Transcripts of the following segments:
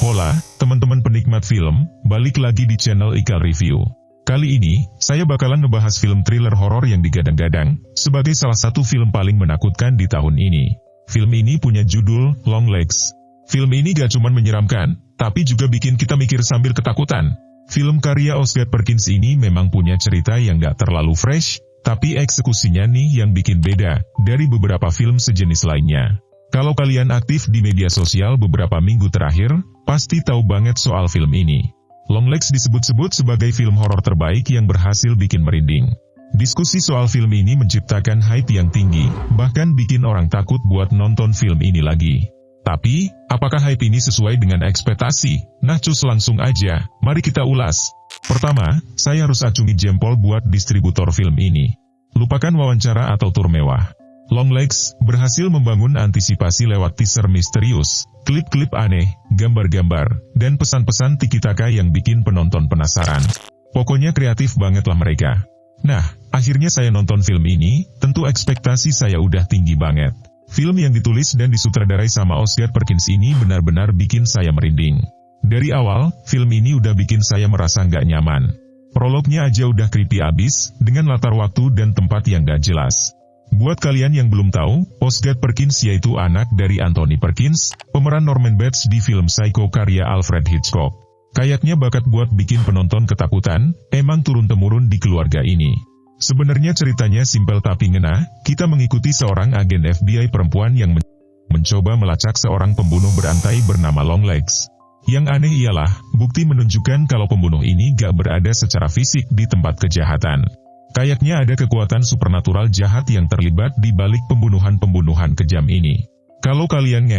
Hola, teman-teman penikmat film, balik lagi di channel Ikal Review. Kali ini, saya bakalan ngebahas film thriller horor yang digadang-gadang sebagai salah satu film paling menakutkan di tahun ini. Film ini punya judul Longlegs. Film ini gak cuman menyeramkan, tapi juga bikin kita mikir sambil ketakutan. Film karya Osgood Perkins ini memang punya cerita yang gak terlalu fresh, tapi eksekusinya nih yang bikin beda dari beberapa film sejenis lainnya. Kalau kalian aktif di media sosial beberapa minggu terakhir, pasti tahu banget soal film ini. Longlegs disebut-sebut sebagai film horor terbaik yang berhasil bikin merinding. Diskusi soal film ini menciptakan hype yang tinggi, bahkan bikin orang takut buat nonton film ini lagi. Tapi, apakah hype ini sesuai dengan ekspektasi? Nah cus langsung aja, mari kita ulas. Pertama, saya harus acungi jempol buat distributor film ini. Lupakan wawancara atau tur mewah. Longlegs berhasil membangun antisipasi lewat teaser misterius, klip-klip aneh, gambar-gambar, dan pesan-pesan tiki-taka yang bikin penonton penasaran. Pokoknya kreatif banget lah mereka. Nah, akhirnya saya nonton film ini, tentu ekspektasi saya udah tinggi banget. Film yang ditulis dan disutradarai sama Osgood Perkins ini benar-benar bikin saya merinding. Dari awal, film ini udah bikin saya merasa nggak nyaman. Prolognya aja udah creepy abis, dengan latar waktu dan tempat yang gak jelas. Buat kalian yang belum tahu, Osgood Perkins yaitu anak dari Anthony Perkins, pemeran Norman Bates di film Psycho karya Alfred Hitchcock. Kayaknya bakat buat bikin penonton ketakutan, emang turun-temurun di keluarga ini. Sebenarnya ceritanya simpel tapi ngena, kita mengikuti seorang agen FBI perempuan yang mencoba melacak seorang pembunuh berantai bernama Longlegs. Yang aneh ialah, bukti menunjukkan kalau pembunuh ini gak berada secara fisik di tempat kejahatan. Kayaknya ada kekuatan supernatural jahat yang terlibat di balik pembunuhan-pembunuhan kejam ini. Kalau kalian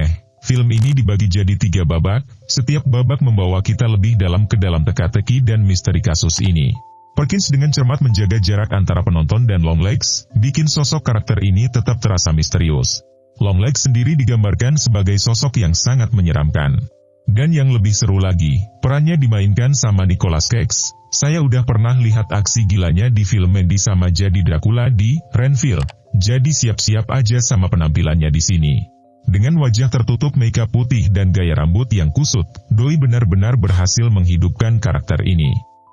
film ini dibagi jadi 3 babak, setiap babak membawa kita lebih dalam ke dalam teka-teki dan misteri kasus ini. Perkins dengan cermat menjaga jarak antara penonton dan Longlegs, bikin sosok karakter ini tetap terasa misterius. Longlegs sendiri digambarkan sebagai sosok yang sangat menyeramkan. Dan yang lebih seru lagi, perannya dimainkan sama Nicolas Cage. Saya udah pernah lihat aksi gilanya di film Mandy sama jadi Dracula di Renfield, jadi siap-siap aja sama penampilannya di sini. Dengan wajah tertutup makeup putih dan gaya rambut yang kusut, doi benar-benar berhasil menghidupkan karakter ini.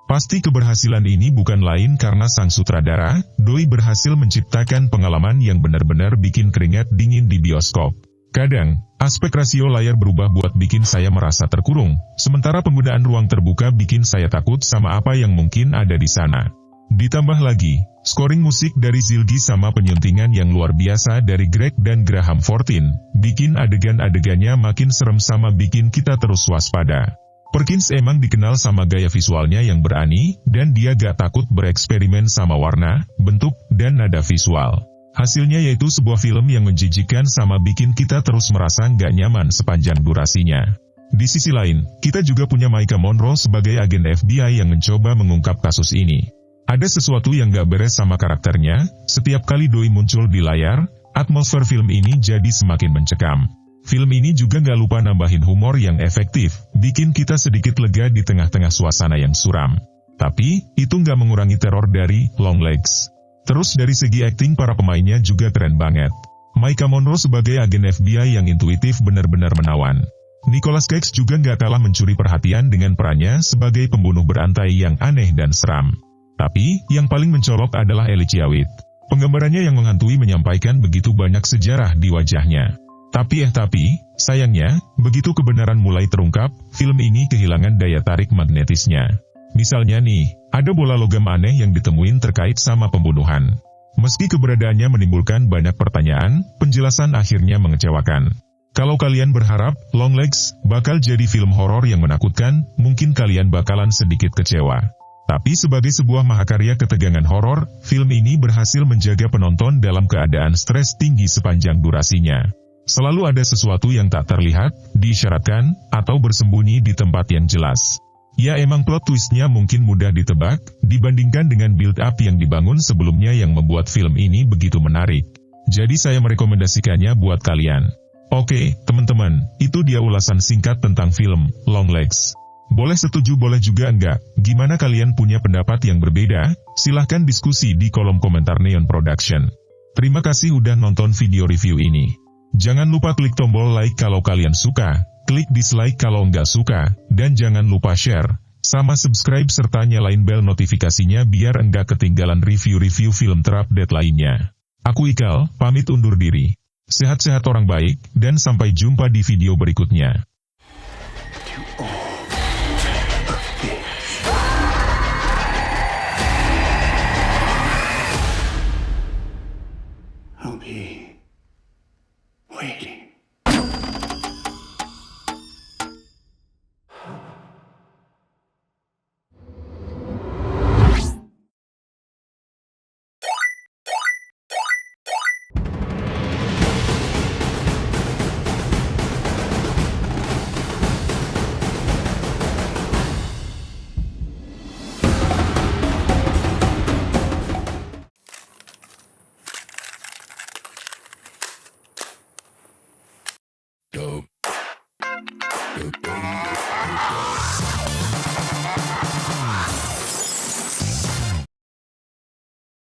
Pasti keberhasilan ini bukan lain karena sang sutradara, doi berhasil menciptakan pengalaman yang benar-benar bikin keringat dingin di bioskop. Kadang, aspek rasio layar berubah buat bikin saya merasa terkurung, sementara penggunaan ruang terbuka bikin saya takut sama apa yang mungkin ada di sana. Ditambah lagi, scoring musik dari Zilgi sama penyuntingan yang luar biasa dari Greg dan Graham Fortin, bikin adegan-adegannya makin serem sama bikin kita terus waspada. Perkins emang dikenal sama gaya visualnya yang berani, dan dia gak takut bereksperimen sama warna, bentuk, dan nada visual. Hasilnya yaitu sebuah film yang menjijikkan sama bikin kita terus merasa nggak nyaman sepanjang durasinya. Di sisi lain, kita juga punya Maika Monroe sebagai agen FBI yang mencoba mengungkap kasus ini. Ada sesuatu yang nggak beres sama karakternya, setiap kali doi muncul di layar, atmosfer film ini jadi semakin mencekam. Film ini juga nggak lupa nambahin humor yang efektif, bikin kita sedikit lega di tengah-tengah suasana yang suram. Tapi, itu nggak mengurangi teror dari Longlegs. Terus dari segi akting para pemainnya juga keren banget. Maika Monroe sebagai agen FBI yang intuitif benar-benar menawan. Nicolas Cage juga nggak kalah mencuri perhatian dengan perannya sebagai pembunuh berantai yang aneh dan seram. Tapi, yang paling mencolok adalah Elijah Wood. Penggambarannya yang menghantui menyampaikan begitu banyak sejarah di wajahnya. Tapi sayangnya, begitu kebenaran mulai terungkap, film ini kehilangan daya tarik magnetisnya. Misalnya nih, ada bola logam aneh yang ditemuin terkait sama pembunuhan. Meski keberadaannya menimbulkan banyak pertanyaan, penjelasan akhirnya mengecewakan. Kalau kalian berharap Longlegs bakal jadi film horor yang menakutkan, mungkin kalian bakalan sedikit kecewa. Tapi sebagai sebuah mahakarya ketegangan horor, film ini berhasil menjaga penonton dalam keadaan stres tinggi sepanjang durasinya. Selalu ada sesuatu yang tak terlihat, diisyaratkan, atau bersembunyi di tempat yang jelas. Ya emang plot twistnya mungkin mudah ditebak, dibandingkan dengan build-up yang dibangun sebelumnya yang membuat film ini begitu menarik. Jadi saya merekomendasikannya buat kalian. Oke, teman-teman, itu dia ulasan singkat tentang film Longlegs. Boleh setuju, boleh juga enggak. Gimana kalian punya pendapat yang berbeda? Silahkan diskusi di kolom komentar Neon Production. Terima kasih udah nonton video review ini. Jangan lupa klik tombol like kalau kalian suka, klik dislike kalau nggak suka, dan jangan lupa share, sama subscribe serta nyalain bel notifikasinya biar enggak ketinggalan review-review film terupdate lainnya. Aku Ikal, pamit undur diri. Sehat-sehat orang baik, dan sampai jumpa di video berikutnya. I'll be waiting. Dope.